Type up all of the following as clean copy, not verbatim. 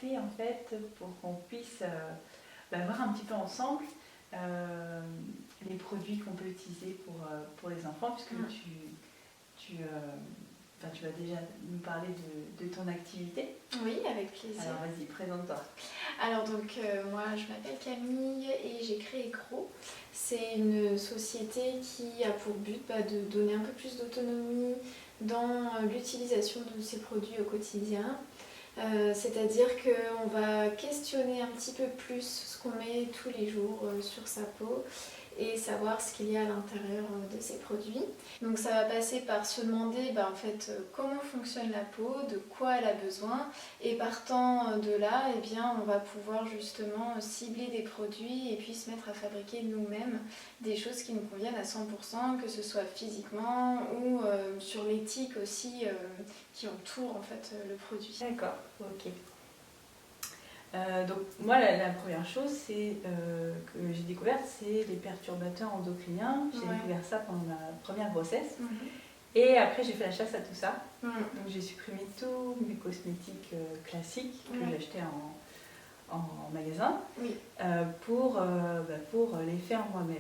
contacté en fait pour qu'on puisse voir un petit peu ensemble les produits qu'on peut utiliser pour les enfants, puisque tu vas déjà nous parler de ton activité. Oui, avec plaisir. Alors vas-y, présente-toi. Alors donc moi je m'appelle Camille et j'ai créé Cro. C'est une société qui a pour but de donner un peu plus d'autonomie dans l'utilisation de ces produits au quotidien. C'est-à-dire qu'on va questionner un petit peu plus ce qu'on met tous les jours sur sa peau et savoir ce qu'il y a à l'intérieur de ces produits. Donc ça va passer par se demander en fait, comment fonctionne la peau, de quoi elle a besoin, et partant de là, on va pouvoir justement cibler des produits et puis se mettre à fabriquer nous-mêmes des choses qui nous conviennent à 100%, que ce soit physiquement ou sur l'éthique aussi qui entoure en fait le produit. D'accord, ok. Donc moi la première chose que j'ai découverte, c'est les perturbateurs endocriniens. J'ai découvert ça pendant ma première grossesse. Et après j'ai fait la chasse à tout ça. Donc j'ai supprimé tous mes cosmétiques classiques que j'achetais en magasin pour les faire moi-même.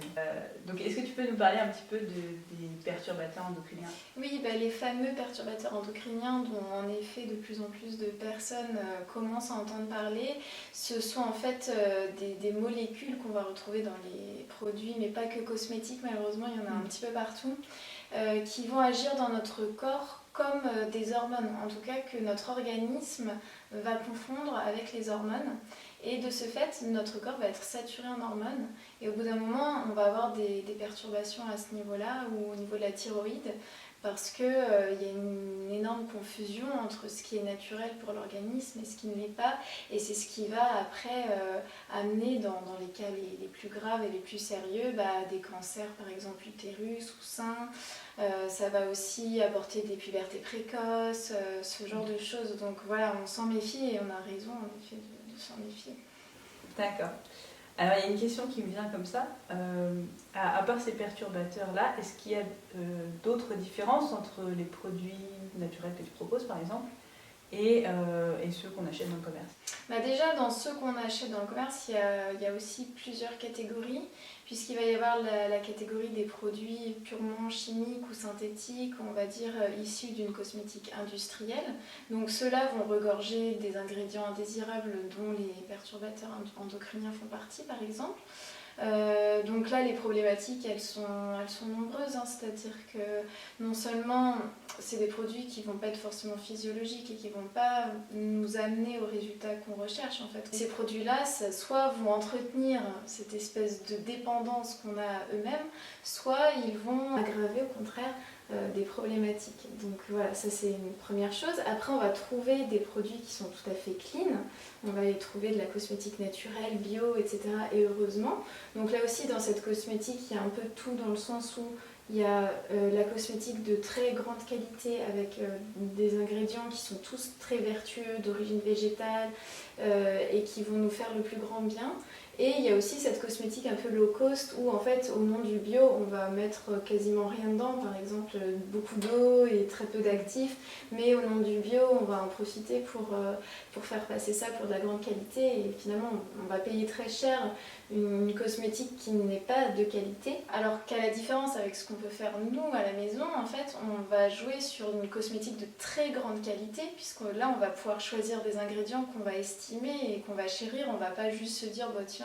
Donc est-ce que tu peux nous parler un petit peu des perturbateurs endocriniens ? Oui, les fameux perturbateurs endocriniens dont en effet de plus en plus de personnes commencent à entendre parler, ce sont en fait des molécules qu'on va retrouver dans les produits, mais pas que cosmétiques, malheureusement il y en a un petit peu partout, qui vont agir dans notre corps comme des hormones, en tout cas que notre organisme va confondre avec les hormones. Et de ce fait, notre corps va être saturé en hormones et au bout d'un moment, on va avoir des perturbations à ce niveau-là ou au niveau de la thyroïde parce qu'il y a une énorme confusion entre ce qui est naturel pour l'organisme et ce qui ne l'est pas. Et c'est ce qui va après amener dans les cas les plus graves et les plus sérieux des cancers par exemple utérus ou sein. Ça va aussi apporter des pubertés précoces, ce genre de choses. Donc voilà, on s'en méfie et on a raison en effet de s'en méfier. D'accord. Alors il y a une question qui me vient comme ça. À part ces perturbateurs-là, est-ce qu'il y a d'autres différences entre les produits naturels que tu proposes par exemple et ceux qu'on achète dans le commerce ? Déjà dans ceux qu'on achète dans le commerce, il y a aussi plusieurs catégories, puisqu'il va y avoir la catégorie des produits purement chimiques ou synthétiques, on va dire issus d'une cosmétique industrielle. Donc ceux-là vont regorger des ingrédients indésirables dont les perturbateurs endocriniens font partie par exemple. Donc là les problématiques elles sont nombreuses, c'est-à-dire que non seulement c'est des produits qui vont pas être forcément physiologiques et qui vont pas nous amener aux résultats qu'on recherche en fait. Ces produits-là soit vont entretenir cette espèce de dépendance qu'on a à eux-mêmes, soit ils vont aggraver au contraire des problématiques. Donc voilà, ça c'est une première chose. Après on va trouver des produits qui sont tout à fait clean, on va y trouver de la cosmétique naturelle, bio, etc. et heureusement. Donc là aussi dans cette cosmétique il y a un peu de tout dans le sens où il y a la cosmétique de très grande qualité avec des ingrédients qui sont tous très vertueux, d'origine végétale et qui vont nous faire le plus grand bien. Et il y a aussi cette cosmétique un peu low cost où en fait au nom du bio on va mettre quasiment rien dedans, par exemple beaucoup d'eau et très peu d'actifs, mais au nom du bio on va en profiter pour faire passer ça pour de la grande qualité et finalement on va payer très cher une cosmétique qui n'est pas de qualité. Alors qu'à la différence avec ce qu'on peut faire nous à la maison, en fait on va jouer sur une cosmétique de très grande qualité puisque là on va pouvoir choisir des ingrédients qu'on va estimer et qu'on va chérir, on va pas juste se dire tiens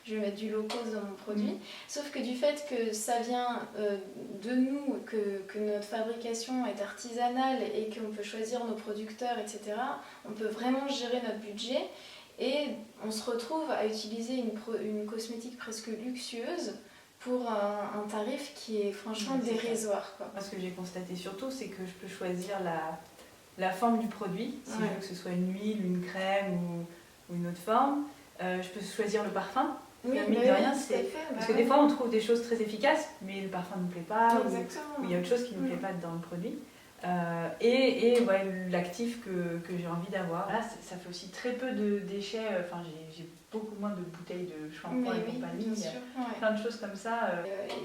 je vais mettre du low cost dans mon produit. Sauf que du fait que ça vient de nous, que notre fabrication est artisanale et qu'on peut choisir nos producteurs, etc., on peut vraiment gérer notre budget et on se retrouve à utiliser une cosmétique presque luxueuse pour un tarif qui est franchement dérisoire. Moi, ce que j'ai constaté surtout, c'est que je peux choisir la forme du produit, si je veux que ce soit une huile, une crème ou une autre forme. Je peux choisir le parfum. Oui, mine de rien, parce que des fois on trouve des choses très efficaces, mais le parfum ne nous plaît pas, ou il y a autre chose qui ne nous plaît pas dans le produit. Et ouais, l'actif que j'ai envie d'avoir. Là, ça fait aussi très peu de déchets. Enfin, j'ai beaucoup moins de bouteilles de shampoing et compagnie. Bien sûr, plein de choses comme ça.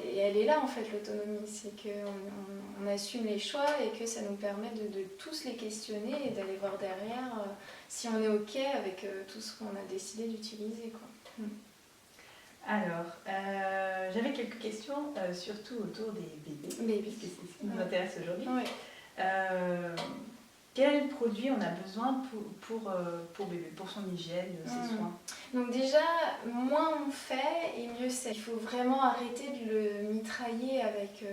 Et elle est là en fait, l'autonomie. C'est qu'on assume les choix et que ça nous permet de tous les questionner et d'aller voir derrière si on est OK avec tout ce qu'on a décidé d'utiliser, quoi. Alors, j'avais quelques questions, surtout autour des bébés, puisque c'est ce qui nous intéresse aujourd'hui. Quels produits on a besoin pour bébé, pour son hygiène, ses soins? Donc déjà, moins on fait et mieux c'est. Il faut vraiment arrêter de le mitrailler avec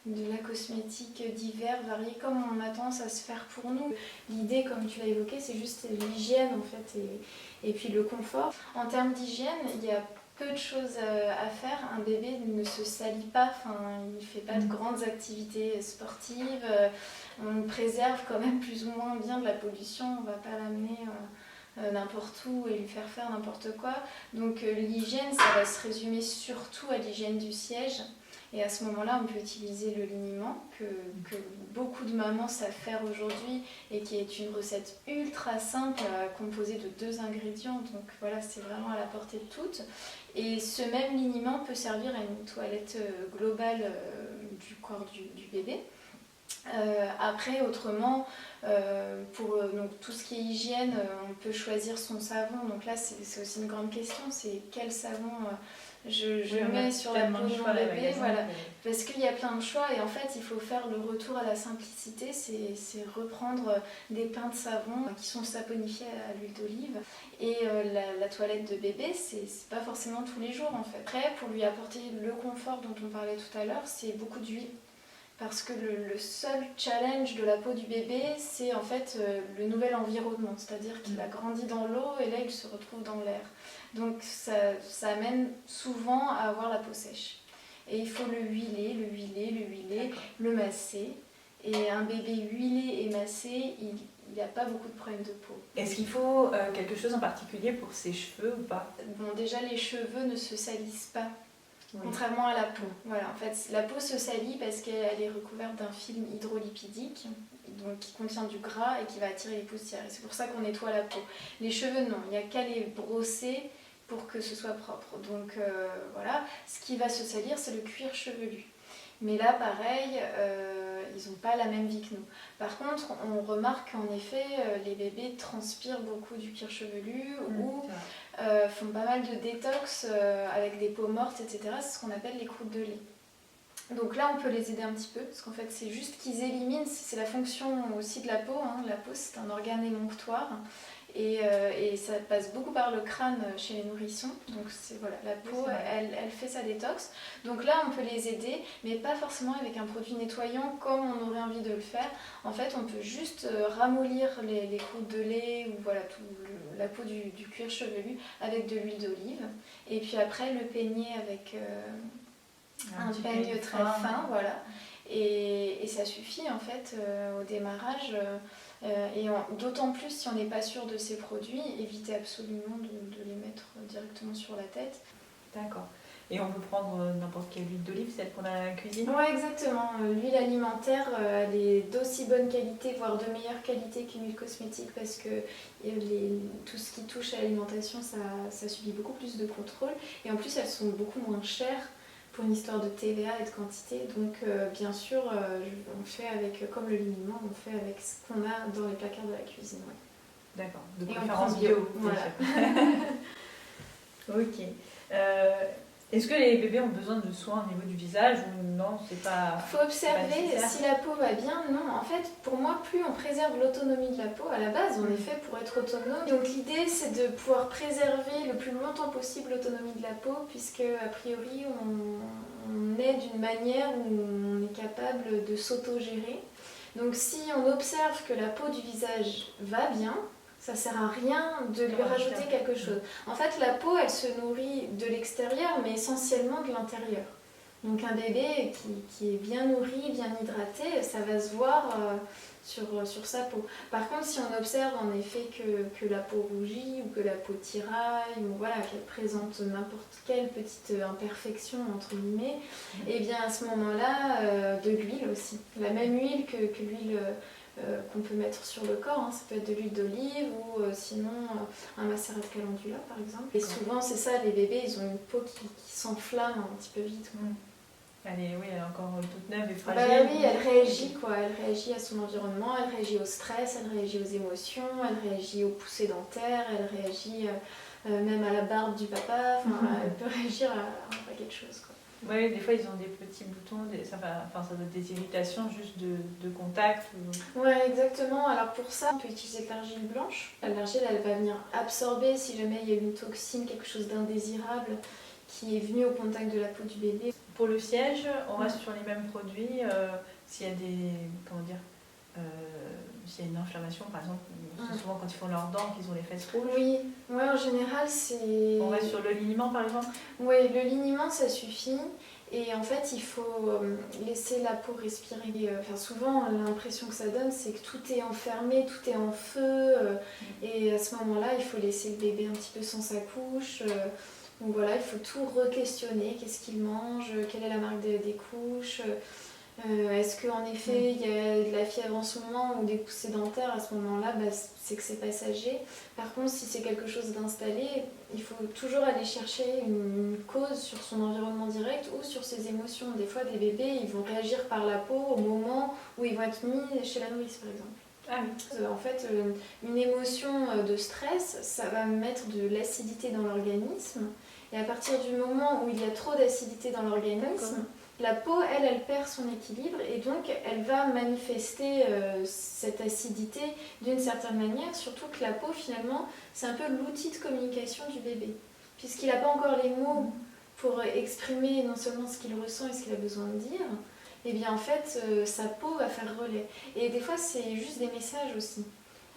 de la cosmétique divers, variée, comme on a tendance à se faire pour nous. L'idée, comme tu l'as évoqué, c'est juste l'hygiène en fait et puis le confort. En termes d'hygiène, il y a peu de choses à faire. Un bébé ne se salit pas, il ne fait pas de grandes activités sportives. On préserve quand même plus ou moins bien de la pollution. On ne va pas l'amener n'importe où et lui faire faire n'importe quoi. Donc l'hygiène, ça va se résumer surtout à l'hygiène du siège. Et à ce moment-là, on peut utiliser le liniment que beaucoup de mamans savent faire aujourd'hui et qui est une recette ultra simple composée de 2 ingrédients. Donc voilà, c'est vraiment à la portée de toutes. Et ce même liniment peut servir à une toilette globale du corps du bébé. Après, autrement, pour donc, tout ce qui est hygiène, on peut choisir son savon. Donc là, c'est aussi une grande question, c'est quel savon je mets sur la peau de mon bébé. Voilà. Parce qu'il y a plein de choix et en fait, il faut faire le retour à la simplicité, c'est reprendre des pains de savon qui sont saponifiés à l'huile d'olive. Et la toilette de bébé, c'est pas forcément tous les jours en fait. Après, pour lui apporter le confort dont on parlait tout à l'heure, c'est beaucoup d'huile. Parce que le seul challenge de la peau du bébé, c'est en fait le nouvel environnement. C'est-à-dire qu'il a grandi dans l'eau et là il se retrouve dans l'air. Donc ça amène souvent à avoir la peau sèche. Et il faut le huiler, le masser. Et un bébé huilé et massé, il n'a pas beaucoup de problèmes de peau. Est-ce qu'il faut quelque chose en particulier pour ses cheveux ou pas? Bon, déjà les cheveux ne se salissent pas. Contrairement à la peau. Voilà, en fait, la peau se salit parce qu'elle est recouverte d'un film hydrolipidique donc, qui contient du gras et qui va attirer les poussières. Et c'est pour ça qu'on nettoie la peau. Les cheveux, non, il n'y a qu'à les brosser pour que ce soit propre. Donc voilà, ce qui va se salir, c'est le cuir chevelu. Mais là, pareil, ils n'ont pas la même vie que nous. Par contre, on remarque qu'en effet, les bébés transpirent beaucoup du cuir chevelu ou font pas mal de détox avec des peaux mortes, etc. C'est ce qu'on appelle les croûtes de lait. Donc là, on peut les aider un petit peu, parce qu'en fait, c'est juste qu'ils éliminent, c'est la fonction aussi de la peau. Hein. La peau, c'est un organe émonctoire. Et ça passe beaucoup par le crâne chez les nourrissons. Donc voilà, la peau, elle fait sa détox. Donc là, on peut les aider, mais pas forcément avec un produit nettoyant comme on aurait envie de le faire. En fait, on peut juste ramollir les croûtes de lait ou voilà, la peau du cuir chevelu avec de l'huile d'olive. Et puis après, le peigner avec un peigne très fin. Voilà. Et ça suffit en fait au démarrage. Et d'autant plus si on n'est pas sûr de ces produits, évitez absolument de les mettre directement sur la tête. D'accord. Et on peut prendre n'importe quelle huile d'olive, celle qu'on a à la cuisine? Oui, exactement. L'huile alimentaire, elle est d'aussi bonne qualité, voire de meilleure qualité qu'une huile cosmétique parce que tout ce qui touche à l'alimentation, ça subit beaucoup plus de contrôle. Et en plus, elles sont beaucoup moins chères. Pour une histoire de TVA et de quantité, donc bien sûr on fait avec, comme le liniment, on fait avec ce qu'on a dans les placards de la cuisine. Ouais. D'accord, de préférence bio. Voilà. Ok. Est-ce que les bébés ont besoin de soins au niveau du visage ou non, c'est pas... Faut observer si la peau va bien. Non, en fait, pour moi, plus on préserve l'autonomie de la peau, à la base, on est fait pour être autonome. Donc l'idée, c'est de pouvoir préserver le plus longtemps possible l'autonomie de la peau, puisque a priori, on est d'une manière où on est capable de s'auto-gérer. Donc si on observe que la peau du visage va bien, ça ne sert à rien de lui rajouter quelque chose. En fait, la peau, elle se nourrit de l'extérieur, mais essentiellement de l'intérieur. Donc un bébé qui est bien nourri, bien hydraté, ça va se voir sur sa peau. Par contre, si on observe en effet que la peau rougit ou que la peau tiraille, ou voilà, qu'elle présente n'importe quelle petite imperfection, entre guillemets, et bien à ce moment-là, de l'huile aussi. La même huile que l'huile qu'on peut mettre sur le corps, hein. Ça peut être de l'huile d'olive ou sinon un macérat de calendula par exemple. Et souvent c'est ça, les bébés ils ont une peau qui s'enflamme un petit peu vite. Elle est encore toute neuve et fragile. Bah oui, elle réagit quoi, elle réagit à son environnement, elle réagit au stress, elle réagit aux émotions, elle réagit aux poussées dentaires, elle réagit même à la barbe du papa, elle peut réagir à un paquet de choses quoi. Oui, des fois ils ont des petits boutons, ça doit être des irritations juste de contact. Ouais, exactement. Alors pour ça, on peut utiliser de l'argile blanche. L'argile, elle va venir absorber si jamais il y a une toxine, quelque chose d'indésirable qui est venu au contact de la peau du bébé. Pour le siège, on reste sur les mêmes produits. S'il y a s'il y a une inflammation, par exemple, c'est souvent quand ils font leurs dents qu'ils ont les fesses rouges. Oui, ouais, en général, c'est... On reste sur le liniment, par exemple. Oui, le liniment, ça suffit. Et en fait, il faut laisser la peau respirer. Souvent, l'impression que ça donne, c'est que tout est enfermé, tout est en feu. Et à ce moment-là, il faut laisser le bébé un petit peu sans sa couche. Donc voilà, il faut tout re-questionner. Qu'est-ce qu'il mange? Quelle est la marque des couches? Est-ce qu'en effet il y a de la fièvre en ce moment ou des poussées dentaires? À ce moment-là, c'est que c'est passager. Par contre, si c'est quelque chose d'installé, il faut toujours aller chercher une cause sur son environnement direct ou sur ses émotions. Des fois, des bébés ils vont réagir par la peau au moment où ils vont être mis chez la nourrice, par exemple. Ah oui. En fait, une émotion de stress, ça va mettre de l'acidité dans l'organisme. Et à partir du moment où il y a trop d'acidité dans l'organisme, la peau, elle perd son équilibre et donc elle va manifester cette acidité d'une certaine manière, surtout que la peau, finalement, c'est un peu l'outil de communication du bébé. Puisqu'il n'a pas encore les mots pour exprimer non seulement ce qu'il ressent et ce qu'il a besoin de dire, et bien en fait, sa peau va faire relais. Et des fois, c'est juste des messages aussi.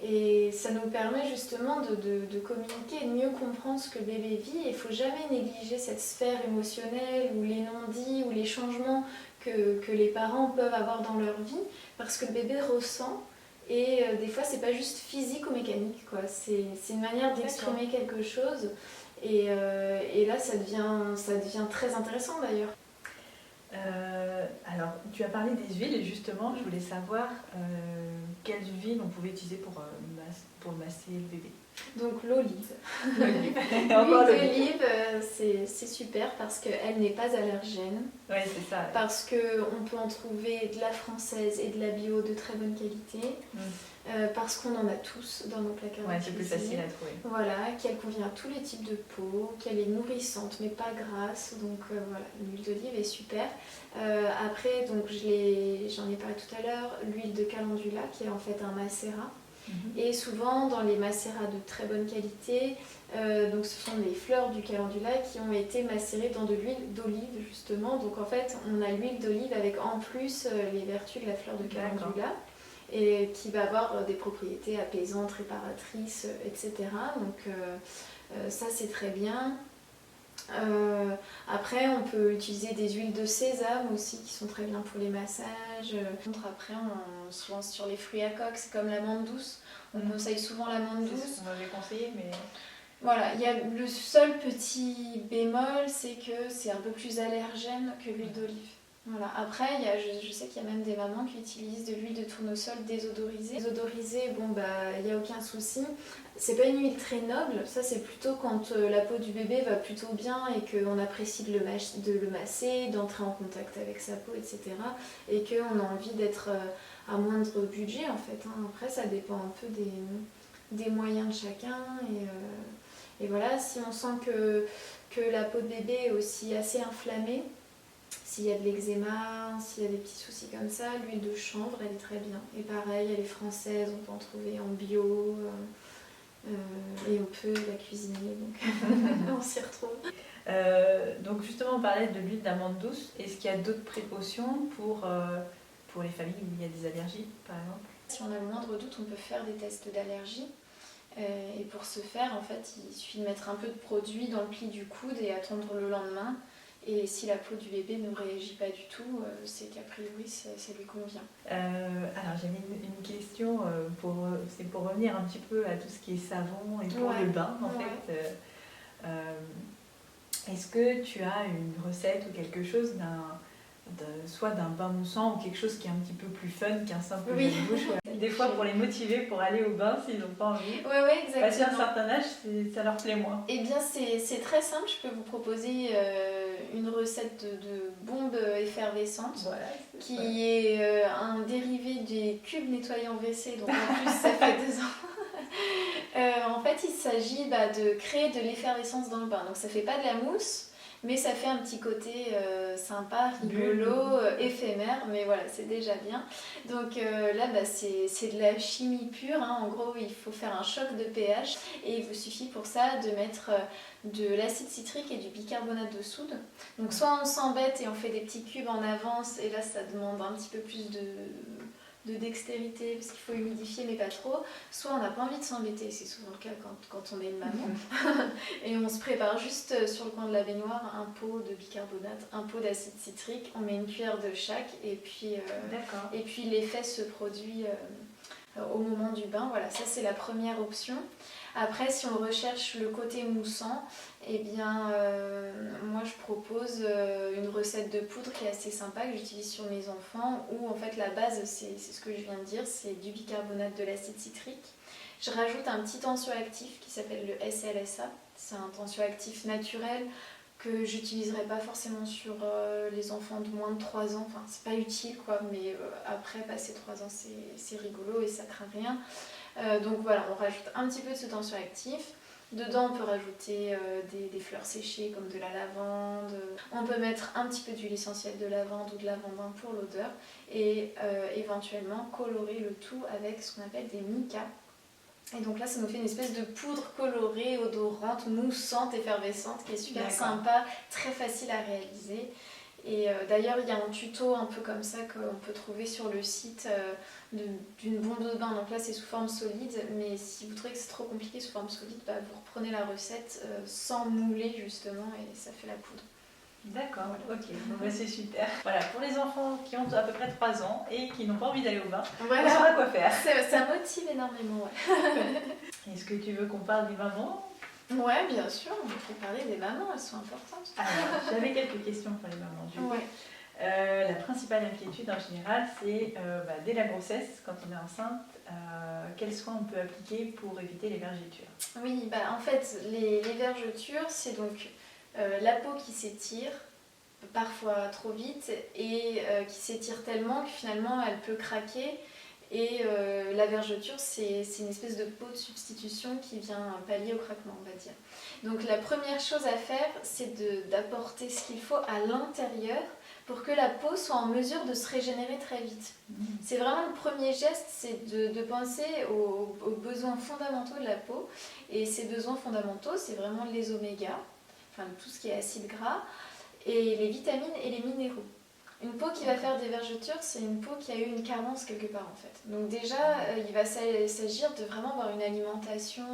Et ça nous permet justement de communiquer et de mieux comprendre ce que le bébé vit. Il ne faut jamais négliger cette sphère émotionnelle ou les non-dits ou les changements que les parents peuvent avoir dans leur vie, parce que le bébé ressent. Et des fois, c'est pas juste physique ou mécanique, quoi. C'est une manière d'exprimer quelque chose. Et là, ça devient très intéressant d'ailleurs. Alors, tu as parlé des huiles, justement, je voulais savoir quelles huiles on pouvait utiliser pour masser le bébé. Donc l'olive. L'huile d'olive, c'est super parce qu'elle n'est pas allergène. Oui, c'est ça. Parce qu'on peut en trouver de la française et de la bio de très bonne qualité. Parce qu'on en a tous dans nos placards. Ouais, c'est plus facile à trouver. Voilà, qu'elle convient à tous les types de peau, qu'elle est nourrissante mais pas grasse. Donc voilà, l'huile d'olive est super. Après, donc j'en ai parlé tout à l'heure, l'huile de calendula qui est en fait un macérat. Et souvent dans les macérats de très bonne qualité, donc ce sont les fleurs du calendula qui ont été macérées dans de l'huile d'olive justement. Donc en fait on a l'huile d'olive avec en plus les vertus de la fleur de calendula et qui va avoir des propriétés apaisantes, réparatrices, etc. Donc ça c'est très bien. Après on peut utiliser des huiles de sésame aussi qui sont très bien pour les massages. Après on se lance sur les fruits à coque, c'est comme l'amande douce. On conseille souvent l'amande douce. C'est ce qu'on m'avait conseillé, mais... Voilà, il y a le seul petit bémol, c'est que c'est un peu plus allergène que l'huile d'olive. Voilà. Après, je sais qu'il y a même des mamans qui utilisent de l'huile de tournesol désodorisée. Désodorisée, il n'y a aucun souci. C'est pas une huile très noble, ça c'est plutôt quand la peau du bébé va plutôt bien et qu'on apprécie de le masser, d'entrer en contact avec sa peau, etc. Et qu'on a envie d'être à moindre budget en fait. Après, ça dépend un peu des moyens de chacun. Et voilà, si on sent que la peau de bébé est aussi assez inflammée, s'il y a de l'eczéma, s'il y a des petits soucis comme ça, l'huile de chanvre, elle est très bien. Et pareil, elle est française, on peut en trouver en bio, et on peut la cuisiner, donc on s'y retrouve. Donc justement, on parlait de l'huile d'amande douce. Est-ce qu'il y a d'autres précautions pour les familles où il y a des allergies, par exemple? Si on a le moindre doute, on peut faire des tests d'allergie. Et pour ce faire, en fait, il suffit de mettre un peu de produit dans le pli du coude et attendre le lendemain. Et si la peau du bébé ne réagit pas du tout, c'est qu'a priori ça lui convient. Alors j'avais une question, c'est pour revenir un petit peu à tout ce qui est savon et pour le bain en fait. Est-ce que tu as une recette ou quelque chose soit d'un bain moussant ou quelque chose qui est un petit peu plus fun qu'un simple bain de bouche, des fois pour les motiver pour aller au bain s'ils n'ont pas envie. Oui, exactement. Passer un certain âge, ça leur plaît moins. Eh bien c'est très simple, je peux vous proposer une recette de bombe effervescente qui est un dérivé des cubes nettoyants WC, donc en plus ça fait 2 ans. En fait il s'agit de créer de l'effervescence dans le bain, donc ça fait pas de la mousse, mais ça fait un petit côté sympa, rigolo, éphémère, mais voilà, c'est déjà bien. Donc là, c'est de la chimie pure, hein. En gros, il faut faire un choc de pH et il vous suffit pour ça de mettre de l'acide citrique et du bicarbonate de soude. Donc soit on s'embête et on fait des petits cubes en avance, et là, ça demande un petit peu plus de dextérité parce qu'il faut humidifier mais pas trop, soit on n'a pas envie de s'embêter, c'est souvent le cas quand on est une maman, et on se prépare juste sur le coin de la baignoire un pot de bicarbonate, un pot d'acide citrique, on met une cuillère de chaque et puis l'effet se produit au moment du bain. Voilà, ça c'est la première option. Après, si on recherche le côté moussant, eh bien, moi je propose une recette de poudre qui est assez sympa, que j'utilise sur mes enfants, où en fait la base, c'est ce que je viens de dire, c'est du bicarbonate, de l'acide citrique. Je rajoute un petit tensioactif qui s'appelle le SLSA, c'est un tensioactif naturel que j'utiliserai pas forcément sur les enfants de moins de 3 ans, enfin c'est pas utile quoi, mais après passer 3 ans c'est rigolo et ça craint rien. Donc voilà, on rajoute un petit peu de ce tensioactif. Dedans, on peut rajouter des fleurs séchées comme de la lavande. On peut mettre un petit peu d'huile essentielle de lavande ou de lavandin pour l'odeur. Et éventuellement colorer le tout avec ce qu'on appelle des micas. Et donc là, ça nous fait une espèce de poudre colorée, odorante, moussante, effervescente, qui est super sympa, très facile à réaliser. Et d'ailleurs, il y a un tuto un peu comme ça qu'on peut trouver sur le site d'une bombe de bain. Donc là, c'est sous forme solide, mais si vous trouvez que c'est trop compliqué sous forme solide, vous reprenez la recette sans mouler justement et ça fait la poudre. D'accord, ok, bon, c'est super. Voilà, pour les enfants qui ont à peu près 3 ans et qui n'ont pas envie d'aller au bain, on saura quoi faire. Ça motive énormément, Est-ce que tu veux qu'on parle des mamans ? Ouais, bien sûr, on peut parler des mamans, elles sont importantes. Alors, j'avais quelques questions pour les mamans. La principale inquiétude en général, c'est dès la grossesse, quand on est enceinte, quels soins on peut appliquer pour éviter les vergetures ? Oui, en fait, les vergetures, c'est donc la peau qui s'étire, parfois trop vite, et qui s'étire tellement que finalement elle peut craquer. Et la vergeture, c'est une espèce de peau de substitution qui vient pallier au craquement, on va dire. Donc la première chose à faire, c'est d'apporter ce qu'il faut à l'intérieur pour que la peau soit en mesure de se régénérer très vite. C'est vraiment le premier geste, c'est de penser aux besoins fondamentaux de la peau. Et ces besoins fondamentaux, c'est vraiment les omégas, enfin tout ce qui est acide gras, et les vitamines et les minéraux. Une peau qui va faire des vergetures, c'est une peau qui a eu une carence quelque part en fait. Donc déjà, il va s'agir de vraiment avoir une alimentation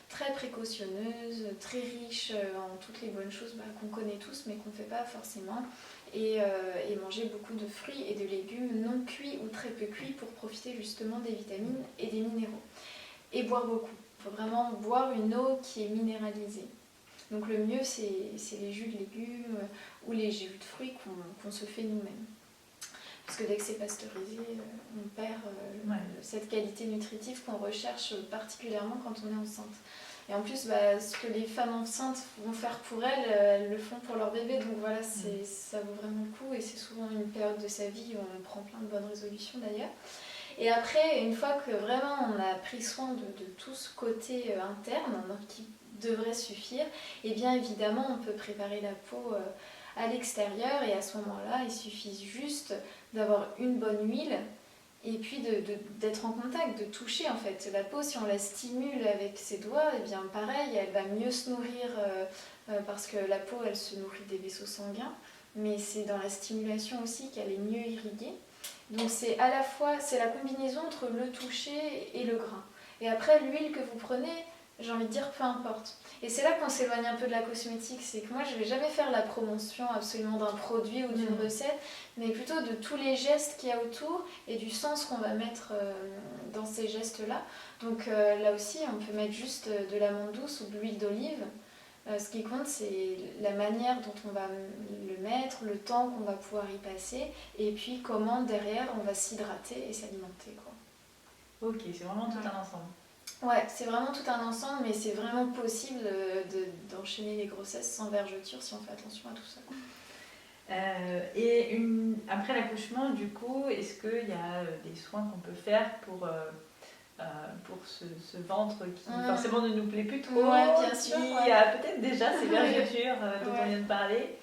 très précautionneuse, très riche en toutes les bonnes choses qu'on connaît tous mais qu'on ne fait pas forcément. Et manger beaucoup de fruits et de légumes non cuits ou très peu cuits pour profiter justement des vitamines et des minéraux. Et boire beaucoup. Il faut vraiment boire une eau qui est minéralisée. Donc le mieux, c'est les jus de légumes ou les jus de fruits qu'on se fait nous-mêmes. Parce que dès que c'est pasteurisé, on perd cette qualité nutritive qu'on recherche particulièrement quand on est enceinte. Et en plus, ce que les femmes enceintes vont faire pour elles, elles le font pour leur bébé. Donc voilà, ça vaut vraiment le coup. Et c'est souvent une période de sa vie où on prend plein de bonnes résolutions d'ailleurs. Et après, une fois que vraiment on a pris soin de tout ce côté interne, qui devrait suffire, et bien évidemment on peut préparer la peau à l'extérieur, et à ce moment-là il suffit juste d'avoir une bonne huile et puis d'être en contact, de toucher en fait la peau. Si on la stimule avec ses doigts, et bien pareil, elle va mieux se nourrir parce que la peau elle se nourrit des vaisseaux sanguins, mais c'est dans la stimulation aussi qu'elle est mieux irriguée. Donc c'est à la fois la combinaison entre le toucher et le grain. Et après l'huile que vous prenez, j'ai envie de dire peu importe. Et c'est là qu'on s'éloigne un peu de la cosmétique, c'est que moi je vais jamais faire la promotion absolument d'un produit ou d'une recette, mais plutôt de tous les gestes qu'il y a autour et du sens qu'on va mettre dans ces gestes-là. Donc là aussi on peut mettre juste de l'amande douce ou de l'huile d'olive. Ce qui compte, c'est la manière dont on va le mettre, le temps qu'on va pouvoir y passer, et puis comment derrière on va s'hydrater et s'alimenter, quoi. Ok, c'est vraiment tout un ensemble. Ouais, c'est vraiment tout un ensemble, mais c'est vraiment possible d'enchaîner les grossesses sans vergeture si on fait attention à tout ça. Après l'accouchement, du coup, est-ce qu'il y a des soins qu'on peut faire pour ce ventre qui forcément ne nous plaît plus trop, bien sûr, qui a peut-être déjà ces vergetures dont on vient de parler.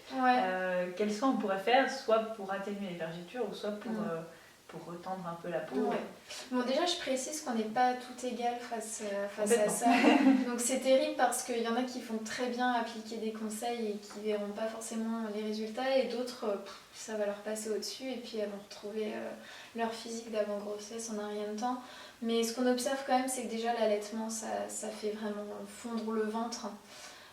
Quels soins on pourrait faire, soit pour atténuer les vergetures ou soit pour retendre un peu la peau. Bon, déjà je précise qu'on n'est pas tout égal face à ça. Donc c'est terrible parce qu'il y en a qui font très bien appliquer des conseils et qui verront pas forcément les résultats, et d'autres ça va leur passer au-dessus et puis elles vont retrouver leur physique d'avant grossesse en un rien de temps. Mais ce qu'on observe quand même, c'est que déjà l'allaitement ça fait vraiment fondre le ventre.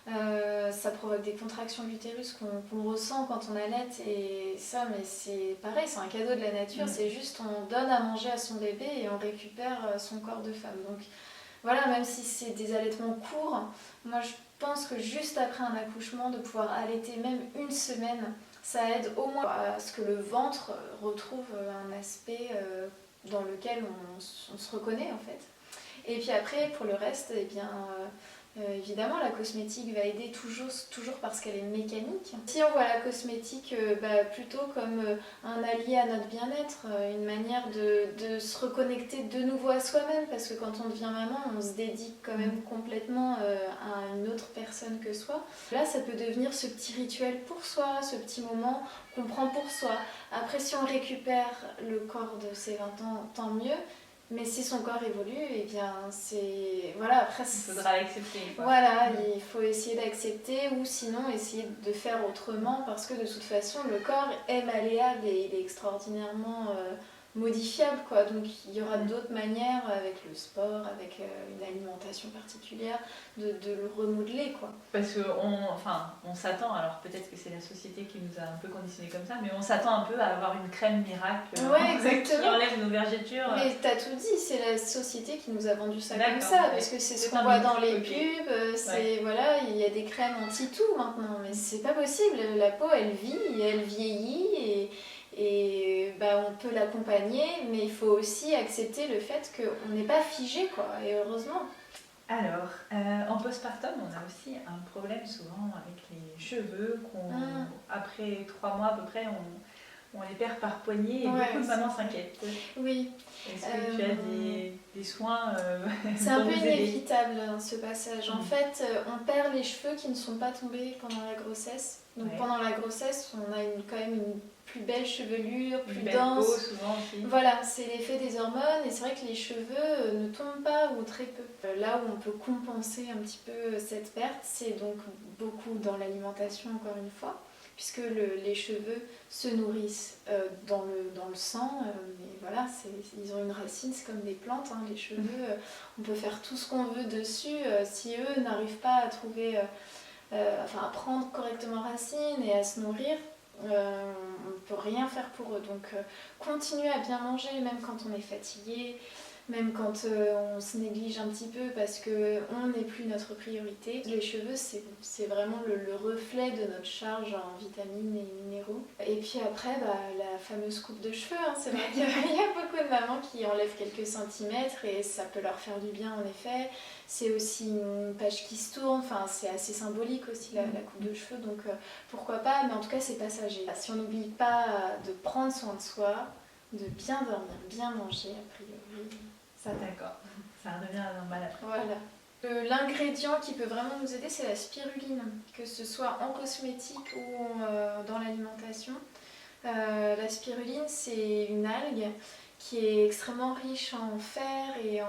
Ça provoque des contractions de l'utérus qu'on ressent quand on allaite, et ça, mais c'est pareil, c'est un cadeau de la nature, c'est juste on donne à manger à son bébé et on récupère son corps de femme. Donc voilà, même si c'est des allaitements courts, moi je pense que juste après un accouchement, de pouvoir allaiter même une semaine, ça aide au moins à ce que le ventre retrouve un aspect dans lequel on se reconnaît en fait. Et puis après, pour le reste, eh bien... évidemment, la cosmétique va aider toujours parce qu'elle est mécanique. Si on voit la cosmétique plutôt comme un allié à notre bien-être, une manière de se reconnecter de nouveau à soi-même, parce que quand on devient maman, on se dédie quand même complètement à une autre personne que soi. Là, ça peut devenir ce petit rituel pour soi, ce petit moment qu'on prend pour soi. Après, si on récupère le corps de ses 20 ans, tant mieux. Mais si son corps évolue, eh bien c'est... Voilà, après... Il faudra l'accepter. Voilà, il faut essayer d'accepter, ou sinon essayer de faire autrement, parce que de toute façon, le corps est malléable et il est extraordinairement modifiable, quoi. Donc il y aura d'autres manières, avec le sport, avec une alimentation particulière, de le remodeler, quoi. Parce qu'on s'attend, alors peut-être que c'est la société qui nous a un peu conditionnés comme ça, mais on s'attend un peu à avoir une crème miracle qui enlève nos vergetures. Mais t'as tout dit, c'est la société qui nous a vendu ça comme ça, parce que c'est ce qu'on voit dans les pubs, voilà, il y a des crèmes anti-tout maintenant, mais c'est pas possible, la peau elle vit, elle vieillit, et on peut l'accompagner, mais il faut aussi accepter le fait qu'on n'est pas figé, quoi, et heureusement. Alors, en postpartum, on a aussi un problème souvent avec les cheveux, après 3 mois à peu près, on les perd par poignée, et beaucoup de mamans s'inquiètent. Oui. Est-ce que tu as des soins C'est un peu inévitable ce passage. En fait, on perd les cheveux qui ne sont pas tombés pendant la grossesse. Donc pendant la grossesse, on a quand même une plus belle chevelure, plus dense. Peau, souvent aussi. Voilà, c'est l'effet des hormones, et c'est vrai que les cheveux ne tombent pas ou très peu. Là où on peut compenser un petit peu cette perte, c'est donc beaucoup dans l'alimentation, encore une fois, puisque les cheveux se nourrissent dans le sang, mais voilà, ils ont une racine, c'est comme des plantes, hein, les cheveux, on peut faire tout ce qu'on veut dessus, si eux n'arrivent pas à trouver, à prendre correctement racine et à se nourrir, on ne peut rien faire pour eux. Donc continuer à bien manger, même quand on est fatigué, même quand on se néglige un petit peu parce qu'on n'est plus notre priorité. Les cheveux, c'est vraiment le reflet de notre charge en vitamines et minéraux. Et puis après, la fameuse coupe de cheveux, hein, c'est vrai qu'il y a beaucoup de mamans qui enlèvent quelques centimètres et ça peut leur faire du bien en effet. C'est aussi une page qui se tourne, enfin, c'est assez symbolique aussi la coupe de cheveux, donc pourquoi pas, mais en tout cas c'est passager. Si on n'oublie pas de prendre soin de soi, de bien dormir, bien manger a priori. Ça, d'accord, ça redevient à la normale après. Voilà. L'ingrédient qui peut vraiment nous aider, c'est la spiruline, que ce soit en cosmétique ou dans l'alimentation. La spiruline, c'est une algue qui est extrêmement riche en fer et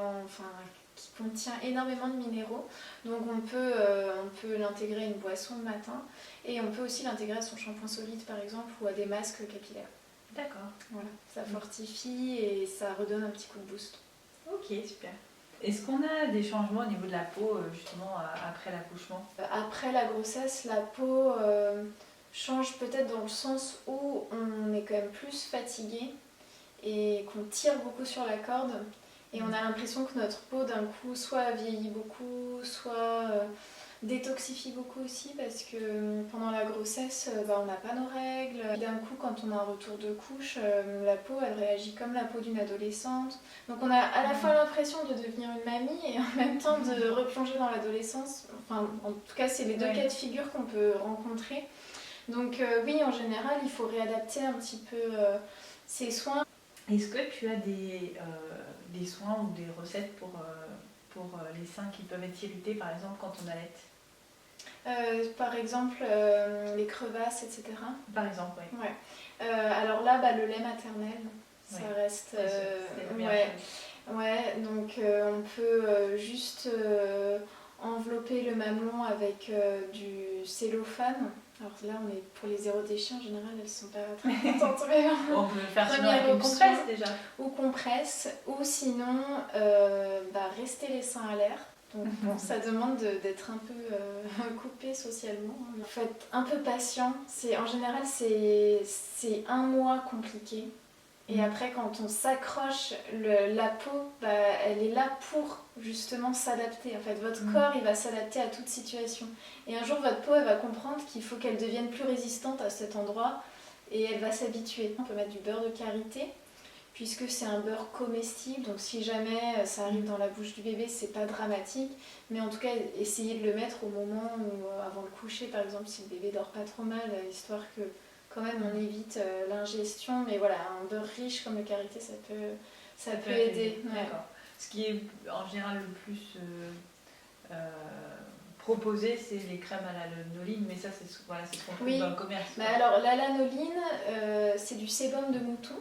qui contient énormément de minéraux. Donc on peut l'intégrer à une boisson le matin, et on peut aussi l'intégrer à son shampoing solide par exemple, ou à des masques capillaires. D'accord. Voilà, ça fortifie et ça redonne un petit coup de boost. Ok, super. Est-ce qu'on a des changements au niveau de la peau justement après l'accouchement? Après la grossesse, la peau change peut-être dans le sens où on est quand même plus fatigué et qu'on tire beaucoup sur la corde et on a l'impression que notre peau d'un coup soit vieillit beaucoup, soit détoxifie beaucoup aussi parce que pendant la grossesse on n'a pas nos règles. D'un coup quand on a un retour de couche, la peau elle réagit comme la peau d'une adolescente. Donc on a à la fois l'impression de devenir une mamie et en même temps de replonger dans l'adolescence. Enfin en tout cas c'est les deux cas de figure qu'on peut rencontrer. Donc oui en général il faut réadapter un petit peu ses soins. Est-ce que tu as des soins ou des recettes pour les seins qui peuvent être irrités par exemple quand on allait? Par exemple, les crevasses, etc. Par exemple, oui. Ouais. Alors là, le lait maternel, ça reste... ouais, donc on peut juste envelopper le mamelon avec du cellophane. Alors là, on est pour les zéro déchets en général, elles sont pas très contentes. Mais on peut faire sinon avec une compresse déjà. Ou compresse, ou sinon rester les seins à l'air. Donc bon, ça demande d'être un peu coupé socialement. Il faut être un peu patient. En général, c'est un mois compliqué. Et après, quand on s'accroche, la peau, elle est là pour justement s'adapter. En fait, votre corps, il va s'adapter à toute situation. Et un jour, votre peau, elle va comprendre qu'il faut qu'elle devienne plus résistante à cet endroit. Et elle va s'habituer. On peut mettre du beurre de karité, puisque c'est un beurre comestible, donc si jamais ça arrive dans la bouche du bébé, c'est pas dramatique, mais en tout cas, essayez de le mettre au moment où, avant le coucher, par exemple, si le bébé dort pas trop mal, histoire que quand même on évite l'ingestion, mais voilà, un beurre riche comme le karité, ça peut aider. Ouais. D'accord. Ce qui est en général le plus proposé, c'est les crèmes à la lanoline, mais ça c'est ce qu'on trouve dans le commerce. Alors la lanoline, c'est du sébum de mouton.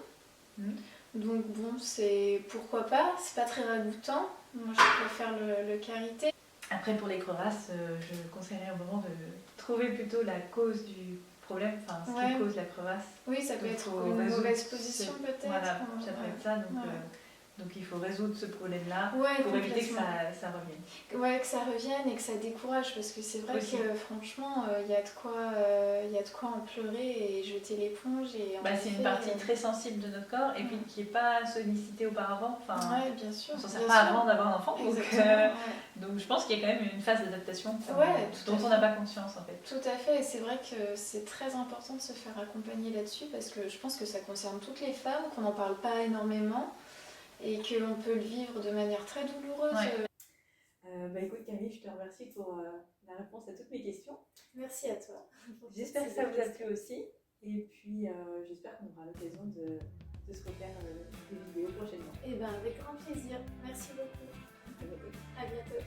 Donc bon, c'est pourquoi pas, c'est pas très ragoûtant. Moi je préfère le karité. Après pour les crevasses, je conseillerais vraiment de trouver plutôt la cause du problème, enfin ce qui cause la crevasse. Oui, ça peut être une mauvaise position peut-être. Voilà, ça peut être ça. Donc il faut résoudre ce problème-là pour éviter que ça revienne. Ouais, que ça revienne et que ça décourage, parce que c'est vrai que franchement, il y a de quoi en pleurer et jeter l'éponge. C'est une partie très sensible de notre corps et puis qui n'est pas sollicitée auparavant. Enfin, bien sûr. On s'en sert pas avant d'avoir un enfant. Donc je pense qu'il y a quand même une phase d'adaptation dont on n'a pas conscience en fait. Tout à fait, et c'est vrai que c'est très important de se faire accompagner là-dessus, parce que je pense que ça concerne toutes les femmes, qu'on n'en parle pas énormément. Et qu'on peut le vivre de manière très douloureuse. Écoute Camille, je te remercie pour la réponse à toutes mes questions. Merci à toi. J'espère que ça vous a plu aussi. Et puis j'espère qu'on aura l'occasion de se refaire des vidéos prochainement. Avec grand plaisir. Merci beaucoup. À bientôt. À bientôt.